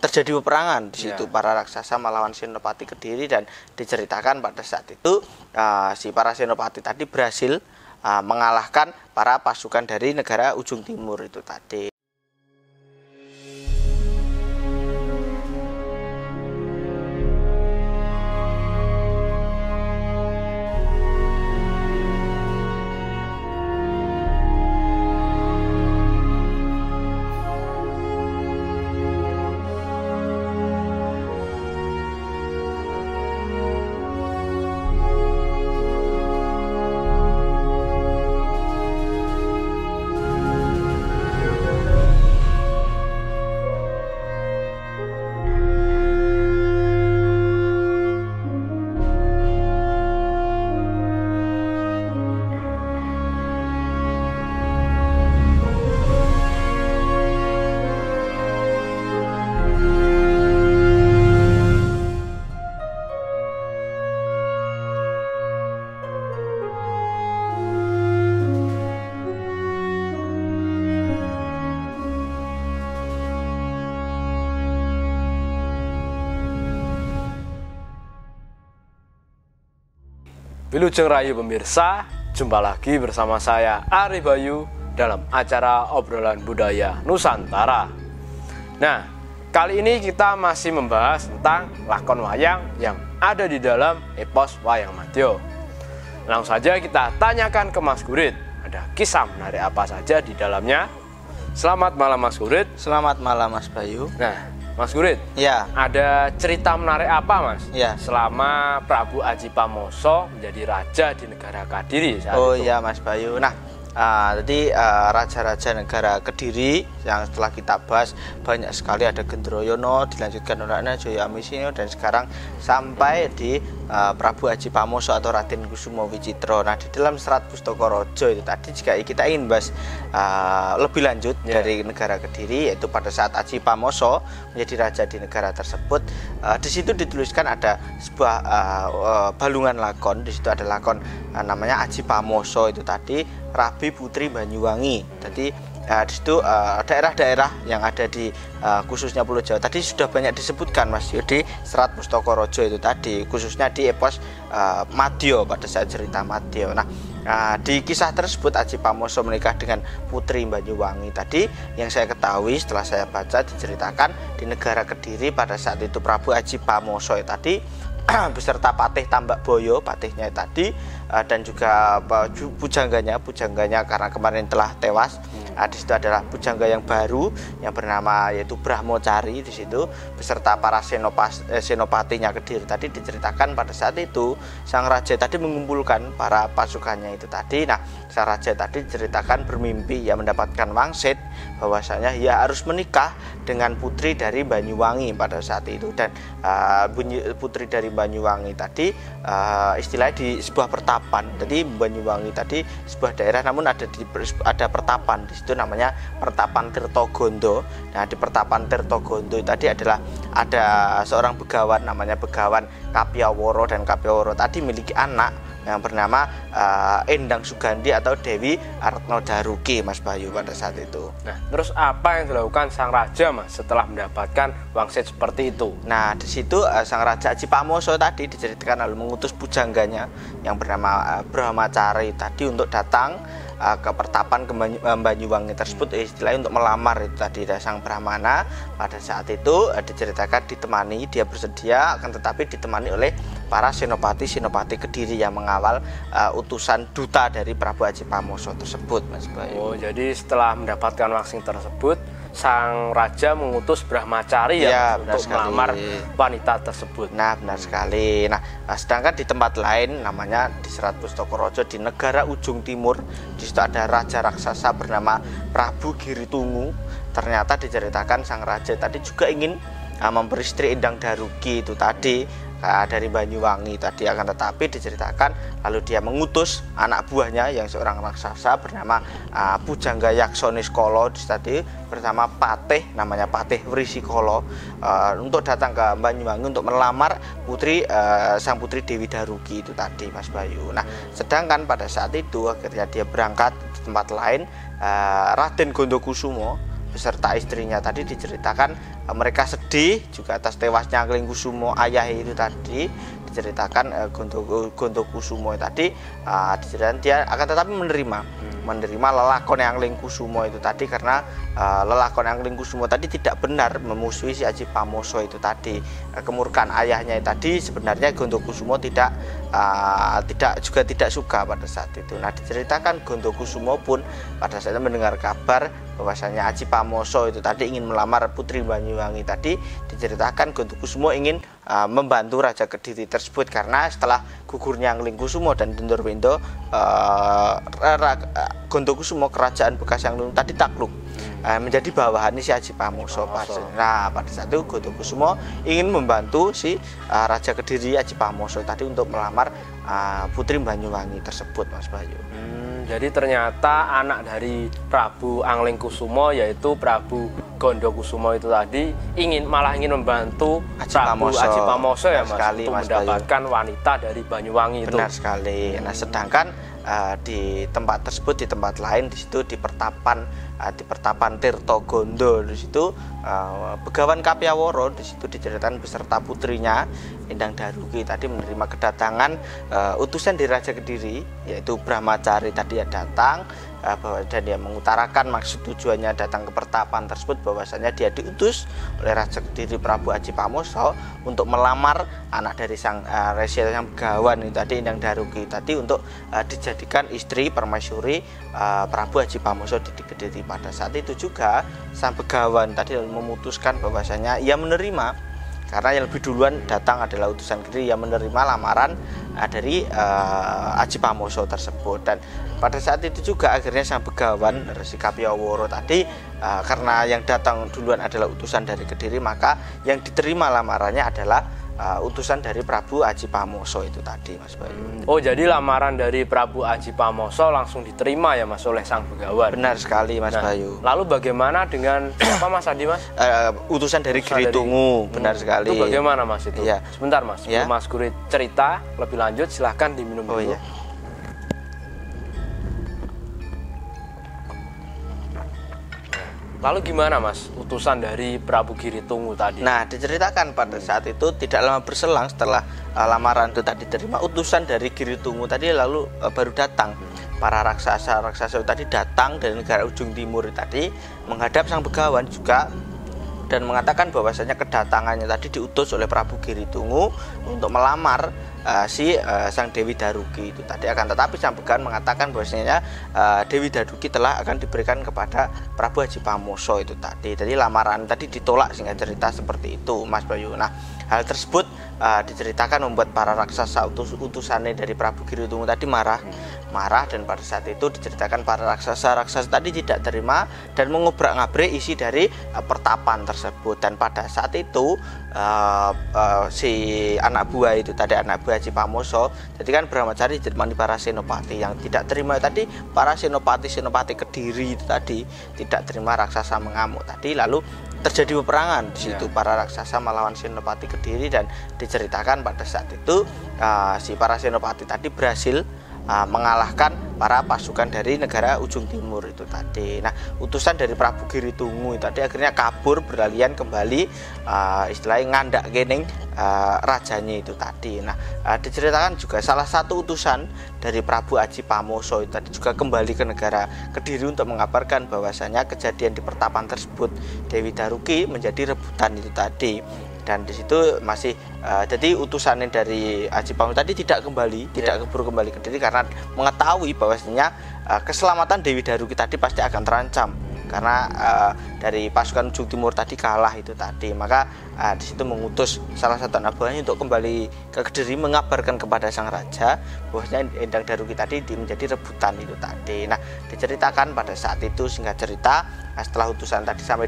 terjadi peperangan di situ, para raksasa melawan Senopati Kediri, dan diceritakan pada saat itu si para Senopati tadi berhasil mengalahkan para pasukan dari negara ujung timur itu tadi. Wilujeng Rayu pemirsa, jumpa lagi bersama saya Ari Bayu dalam acara obrolan budaya Nusantara. Nah, kali ini kita masih membahas tentang lakon wayang yang ada di dalam epos Wayang Madya. Langsung saja kita tanyakan ke Mas Gurit, ada kisah menarik apa saja di dalamnya? Selamat malam Mas Gurit. Selamat malam Mas Bayu. Nah, Mas Gurit, ya, ada cerita menarik apa Mas? Ya. Selama Prabu Aji Pamoso menjadi raja di negara Kediri saat itu. Iya Mas Bayu. Nah, tadi raja-raja negara Kediri yang setelah kita bahas banyak sekali, ada Gendroyono, dilanjutkan oleh Joyo Amisino, dan sekarang sampai di Prabu Aji Pamoso atau Raden Kusumo Wicitro. Nah, di dalam Serat Pustaka Raja itu tadi, jika kita ingin bahas lebih lanjut dari negara Kediri, yaitu pada saat Aji Pamoso menjadi raja di negara tersebut, di situ dituliskan ada sebuah balungan lakon. Di situ ada lakon namanya Aji Pamoso itu tadi, Rabi Putri Banyuwangi. Jadi di situ daerah-daerah yang ada di khususnya Pulau Jawa tadi sudah banyak disebutkan Mas di Serat Pustaka Raja itu tadi, khususnya di epos Madya, pada saat cerita Madya. Nah, di kisah tersebut Aji Pamoso menikah dengan Putri Banyuwangi tadi. Yang saya ketahui setelah saya baca, diceritakan di negara Kediri pada saat itu Prabu Aji Pamoso tadi beserta Patih Tambak Boyo, patihnya tadi, dan juga pujangganya karena kemarin telah tewas. Di situ adalah pujangga yang baru yang bernama yaitu Brahmocari di situ, beserta para senopatinya Kediri tadi. Diceritakan pada saat itu sang raja tadi mengumpulkan para pasukannya itu tadi. Nah, sang raja tadi diceritakan bermimpi, ia mendapatkan wangsit bahwasanya ia harus menikah dengan putri dari Banyuwangi pada saat itu. Dan putri dari Banyuwangi tadi istilahnya di sebuah pertapan. Jadi Banyuwangi tadi sebuah daerah, namun ada pertapan di situ namanya Pertapan Tirtogondo. Nah, di Pertapan Tirtogondo tadi ada seorang begawan namanya Begawan Kapyaworo, dan Kapyaworo tadi memiliki anak yang bernama Endang Sugandi atau Dewi Aretno Daruki, Mas Bayu, pada saat itu. Nah, terus apa yang dilakukan sang raja Mas setelah mendapatkan wangsit seperti itu? Nah, di situ sang raja Aji Pamoso tadi diceritakan lalu mengutus pujangganya yang bernama Brahmacari tadi untuk datang ke pertapan Banyuwangi tersebut, istilahnya untuk melamar itu tadi sang Brahmana. Pada saat itu diceritakan ditemani, dia bersedia, akan tetapi ditemani oleh para senopati Kediri yang mengawal utusan duta dari Prabu Aji Pamoso tersebut, Mas Bayu. Oh, jadi setelah mendapatkan wangsit tersebut, sang raja mengutus Brahmacari untuk melamar wanita tersebut. Nah, benar sekali. Nah, sedangkan di tempat lain namanya di Serat Pustaka Raja di negara ujung timur, di situ ada raja raksasa bernama Prabu Giritungu. Ternyata diceritakan sang raja tadi juga ingin memperistri Endang Daruki itu tadi dari Banyuwangi tadi, akan tetapi diceritakan lalu dia mengutus anak buahnya yang seorang raksasa bernama Pujangga Yaksoniscolo tadi bersama Patih namanya Patih Wrisikolo untuk datang ke Banyuwangi untuk melamar sang putri Dewi Daruki itu tadi, Mas Bayu. Nah, sedangkan pada saat itu akhirnya dia berangkat di tempat lain, Raden Gondokusumo beserta istrinya tadi diceritakan mereka sedih juga atas tewasnya Anglingkusumo ayah itu tadi. Diceritakan Gondokusumo tadi diceritakan dia akan tetapi menerima lelakon Anglingkusumo itu tadi karena lelakon Anglingkusumo tadi tidak benar memusuhi si Aji Pamoso itu tadi. Kemurkaan ayahnya tadi sebenarnya Gondokusumo tidak suka pada saat itu. Nah, diceritakan Gondokusumo pun pada saat itu mendengar kabar bahwasanya Aji Pamoso itu tadi ingin melamar Putri Banyuwangi tadi. Diceritakan Gondokusumo ingin membantu Raja Kediri tersebut karena setelah gugurnya Anglingkusumo dan Dendorwindo, Gondokusumo kerajaan bekas Anglingkusumo tadi takluk menjadi bawahan si Aji Pamoso. Nah, pada saat itu Gondokusumo ingin membantu si Raja Kediri Aji Pamoso tadi untuk melamar Putri Banyuwangi tersebut, Mas Bayu. Jadi ternyata anak dari Prabu Anglingkusumo yaitu Prabu Gondokusumo itu tadi malah ingin membantu Prabu Aji Pamoso ya Mas sekali, untuk Mas mendapatkan wanita dari Banyuwangi itu. Benar sekali. Nah, sedangkan di tempat tersebut, di tempat lain di situ di pertapan Tirtogondo di situ Begawan Kapyaworo di situ diceritakan beserta putrinya Endang Daruki tadi menerima kedatangan utusan dari Raja Kediri yaitu Brahmacari tadi ya datang dan dia mengutarakan maksud tujuannya datang ke pertapan tersebut bahwasanya dia diutus oleh Raja Kediri Prabu Aji Pamoso untuk melamar anak dari sang resi yang Begawan itu tadi Endang Daruki tadi untuk dijadikan istri permaisuri Prabu Aji Pamoso di Kediri. Pada saat itu juga sang Begawan tadi memutuskan bahwasanya ia menerima karena yang lebih duluan datang adalah utusan Kediri yang menerima lamaran dari Aji Pamoso tersebut. Dan pada saat itu juga akhirnya sang Begawan Resi Kapyaworo tadi karena yang datang duluan adalah utusan dari Kediri, maka yang diterima lamarannya adalah utusan dari Prabu Aji Pamoso itu tadi, Mas Bayu. Oh, jadi lamaran dari Prabu Aji Pamoso langsung diterima ya Mas oleh sang Begawan. Benar sekali, Mas Bayu. Lalu bagaimana dengan apa Mas Adi, Mas? Utusan dari Giritungu, benar sekali. Itu bagaimana Mas itu? Ya. Sebentar Mas, sebelum Mas Guri cerita lebih lanjut silahkan diminum dulu. Iya. Lalu gimana Mas utusan dari Prabu Giritungu tadi? Nah, diceritakan pada saat itu tidak lama berselang setelah lamaran itu tadi diterima, utusan dari Giritungu tadi lalu baru datang. Para raksasa itu tadi datang dari negara ujung timur tadi menghadap sang Begawan juga dan mengatakan bahwasanya kedatangannya tadi diutus oleh Prabu Giritungu untuk melamar sang Dewi Daruki itu tadi. Akan tetapi sang Begawan mengatakan bahwasanya Dewi Daruki telah akan diberikan kepada Prabu Aji Pamoso itu tadi. Jadi lamaran tadi ditolak sehingga cerita seperti itu, Mas Bayu. Nah, hal tersebut diceritakan membuat para raksasa utusannya dari Prabu Giritungu tadi marah dan pada saat itu diceritakan para raksasa tadi tidak terima dan mengobrak-ngabrik isi dari pertapan tersebut. Dan pada saat itu si anak buah itu tadi, anak buah Aji Pamoso, jadi kan Brahmacari ditemani para senopati yang tidak terima tadi, para senopati Kediri itu tadi tidak terima raksasa mengamuk tadi, lalu terjadi peperangan di situ. Para raksasa melawan senopati Kediri dan diceritakan pada saat itu si para senopati tadi berhasil mengalahkan para pasukan dari negara ujung timur itu tadi. Nah, utusan dari Prabu Giritungu itu tadi akhirnya kabur berlalian kembali istilahnya ngandak gening rajanya itu tadi. Nah, diceritakan juga salah satu utusan dari Prabu Aji Pamoso itu tadi juga kembali ke negara Kediri untuk mengabarkan bahwasanya kejadian di pertapan tersebut Dewi Daruki menjadi rebutan itu tadi. Dan di situ masih jadi utusannya dari Aji Pamoso tadi tidak keburu kembali ke Kediri karena mengetahui bahwasanya keselamatan Dewi Daruki tadi pasti akan terancam karena dari pasukan ujung timur tadi kalah itu tadi. Maka di situ mengutus salah satu anak buahnya untuk kembali ke Kediri mengabarkan kepada sang raja bahwasanya Endang Daruki tadi menjadi rebutan itu tadi. Nah, diceritakan pada saat itu singkat cerita setelah utusan tadi sampai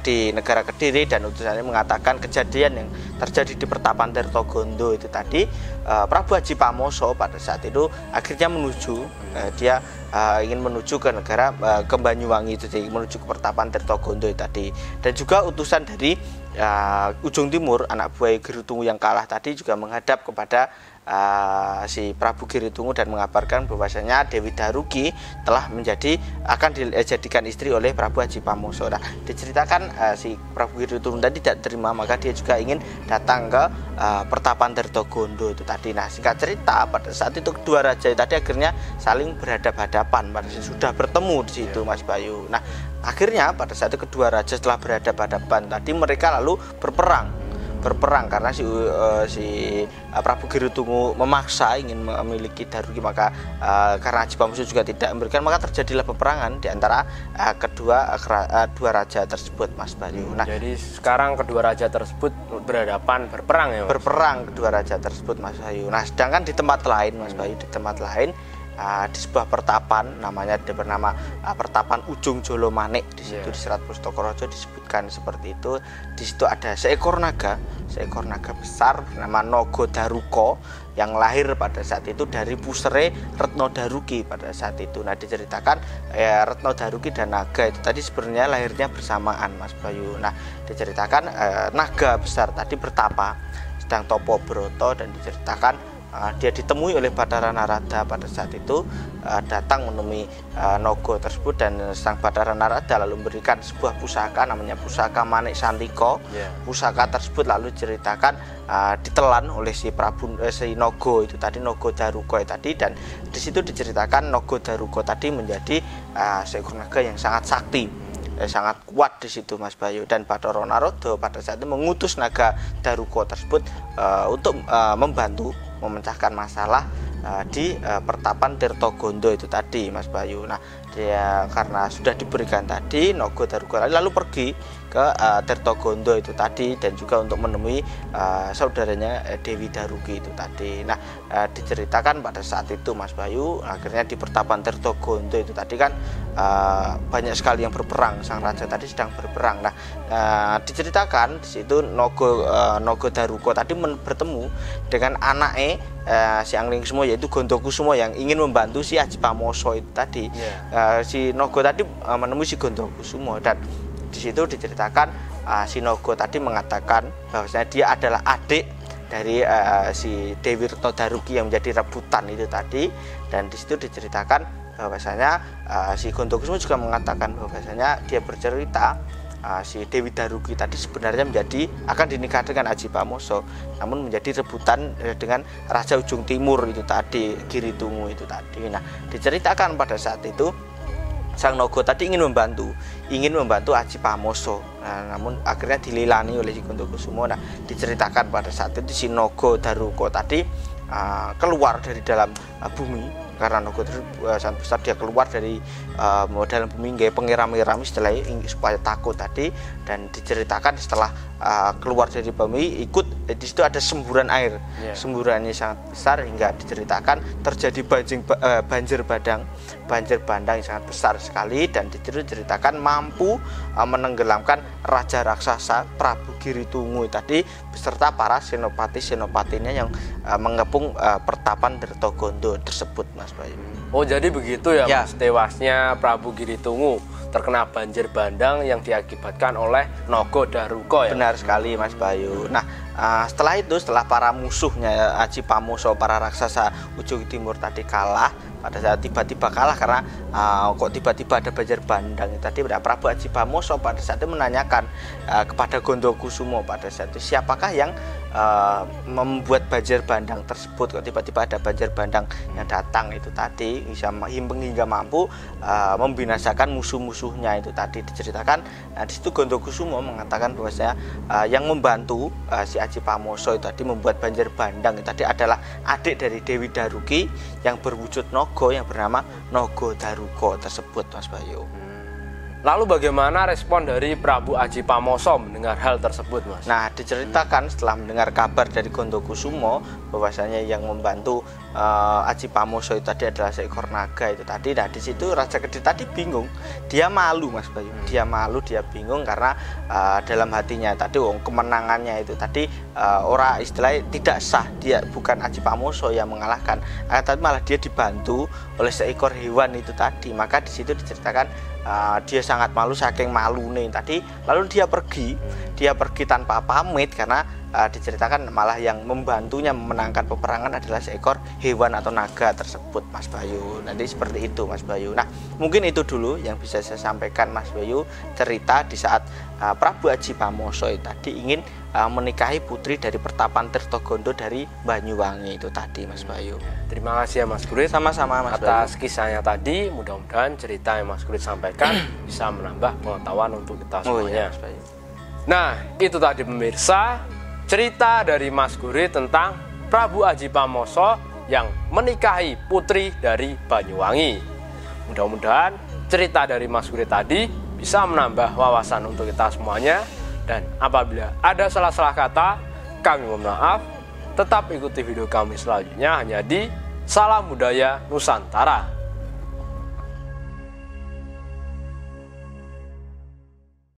di negara Kediri dan utusannya mengatakan kejadian yang terjadi di pertapan Tirtogondo itu tadi, Prabu Aji Pamoso pada saat itu akhirnya dia ingin menuju ke negara ke Banyuwangi itu tadi, menuju ke pertapan Tirtogondo itu tadi. Dan juga utusan dari ujung timur anak buah Giritungu yang kalah tadi juga menghadap kepada si Prabu Giritunggu dan mengabarkan bahwasanya Dewi Daruki telah akan dijadikan istri oleh Prabu Aji Pamoso. Nah, diceritakan si Prabu Giritunggu tadi tidak terima, maka dia juga ingin datang ke pertapan Tirtogondo itu tadi. Nah, singkat cerita pada saat itu kedua raja tadi akhirnya saling berhadap-hadapan, sudah bertemu di situ Mas Bayu. Nah, akhirnya pada saat itu kedua raja setelah berhadap-hadapan tadi mereka lalu berperang karena si Prabu Giritunggu memaksa ingin memiliki Daruki, maka karena Aji Pamoso juga tidak memberikan, maka terjadilah peperangan di antara dua raja tersebut Mas Bayu. Nah, jadi sekarang kedua raja tersebut berhadapan berperang ya Mas? Berperang kedua raja tersebut Mas Bayu. Nah, sedangkan di tempat lain Mas Bayu, di tempat lain di sebuah pertapan namanya bernama pertapan Ujung Jolomanik, di situ di Serat Pustaka Raja disebutkan seperti itu. Di situ ada seekor naga besar bernama Naga Daruka yang lahir pada saat itu dari pusere Retno Daruki pada saat itu. Nah, diceritakan Retno Daruki dan naga itu tadi sebenarnya lahirnya bersamaan Mas Bayu. Nah, diceritakan naga besar tadi bertapa sedang topo broto, dan diceritakan dia ditemui oleh Bathara Narada pada saat itu, datang menemui Naga tersebut, dan sang Bathara Narada lalu memberikan sebuah pusaka namanya pusaka Manik Santiko. Pusaka tersebut lalu ceritakan ditelan oleh si Naga itu tadi, Naga Daruka tadi, dan di situ diceritakan Naga Daruka tadi menjadi seekor naga yang sangat sakti, sangat kuat di situ Mas Bayu. Dan Bathara Narada pada saat itu mengutus naga Daruka tersebut untuk membantu memecahkan masalah di pertapan Tirtogondo itu tadi Mas Bayu. Nah, dia karena sudah diberikan tadi, Naga Daruka lalu pergi ke Tirtogondo itu tadi, dan juga untuk menemui saudaranya Dewi Daruki itu tadi. Nah, diceritakan pada saat itu Mas Bayu, akhirnya di pertapan Tirtogondo itu tadi kan banyak sekali yang berperang, sang raja tadi sedang berperang. Nah, diceritakan di situ Naga Daruka tadi bertemu dengan anaknya si Anglingkusuma, yaitu Gondokusumo, yang ingin membantu si Aji Pamoso itu tadi. Si Naga tadi menemui si Gondokusumo, dan di situ diceritakan si Naga tadi mengatakan bahwasanya dia adalah adik dari si Dewi Retno Daruki yang menjadi rebutan itu tadi. Dan di situ diceritakan bahwasanya si Gondokusumo juga mengatakan bahwasanya dia bercerita si Dewi Daruki tadi sebenarnya akan dinikah dengan Aji Pamoso, namun menjadi rebutan dengan Raja Ujung Timur itu tadi, Giritunggu itu tadi. Nah, diceritakan pada saat itu sang Naga tadi ingin membantu Aji Pamoso. Nah, namun akhirnya dililani oleh si Gondokusumo. Nah, diceritakan pada saat itu si Naga Daruka tadi keluar dari dalam bumi, karena Naga sangat besar, dia keluar dari dalam bumi kayak pengiram-iram setelah supaya takut tadi. Dan diceritakan setelah keluar dari bumi, di situ ada semburan air, semburannya sangat besar, hingga diceritakan terjadi banjir bandang yang sangat besar sekali. Dan diceritakan mampu menenggelamkan raja raksasa Prabu Giritunggu tadi beserta para senopati-senopatinya yang mengepung pertapan Tirtogondo tersebut Mas Bayu. Oh, jadi begitu ya Mas, tewasnya Prabu Giritunggu terkena banjir bandang yang diakibatkan oleh Naga Daruka ya. Benar sekali Mas Bayu. Nah, setelah para musuhnya Aji Pamoso, para raksasa Ujung Timur tadi kalah, pada saat tiba-tiba kalah karena kok tiba-tiba ada banjir bandang tadi, Prabu Aji Pamoso pada saat itu menanyakan kepada Gondokusumo pada saat itu, siapakah yang membuat banjir bandang tersebut, kok tiba-tiba ada banjir bandang yang datang itu tadi hingga mampu membinasakan musuh-musuhnya itu tadi. Diceritakan di situ Gondokusumo mengatakan bahwasanya yang membantu si Aji Pamoso itu tadi membuat banjir bandang itu tadi adalah adik dari Dewi Daruki yang berwujud naga yang bernama Naga Daruka tersebut Mas Bayu. Lalu bagaimana respon dari Prabu Aji Pamoso mendengar hal tersebut Mas? Nah, diceritakan setelah mendengar kabar dari Gondokusumo bahwasanya yang membantu Aji Pamoso itu tadi adalah seekor naga itu tadi. Nah, di situ Raja Kediri tadi bingung, dia malu Mas Bayu, dia malu, dia bingung karena dalam hatinya tadi kemenangannya itu tadi orang istilahnya tidak sah, dia bukan Aji Pamoso yang mengalahkan, tapi malah dia dibantu oleh seekor hewan itu tadi. Maka di situ diceritakan dia sangat malu, saking malu nih tadi, lalu dia pergi tanpa pamit karena diceritakan malah yang membantunya memenangkan peperangan adalah seekor hewan atau naga tersebut, Mas Bayu. Nanti seperti itu, Mas Bayu. Nah, mungkin itu dulu yang bisa saya sampaikan, Mas Bayu, cerita di saat Prabu Aji Pamoso tadi ingin menikahi putri dari Pertapan Tirtogondo dari Banyuwangi itu tadi, Mas Bayu. Terima kasih ya Mas Gurit, Sama-sama Mas atas Bayu. kisahnya tadi. Mudah-mudahan cerita yang Mas Gurit sampaikan bisa menambah pengetahuan untuk kita Oh semuanya. iya, Mas Bayu. Nah, itu tadi pemirsa, cerita dari Mas Gurit tentang Prabu Aji Pamoso yang menikahi putri dari Banyuwangi. Mudah-mudahan cerita dari Mas Gurit tadi bisa menambah wawasan untuk kita semuanya. Dan apabila ada salah-salah kata, kami mohon maaf. Tetap ikuti video kami selanjutnya hanya di Salam Budaya Nusantara.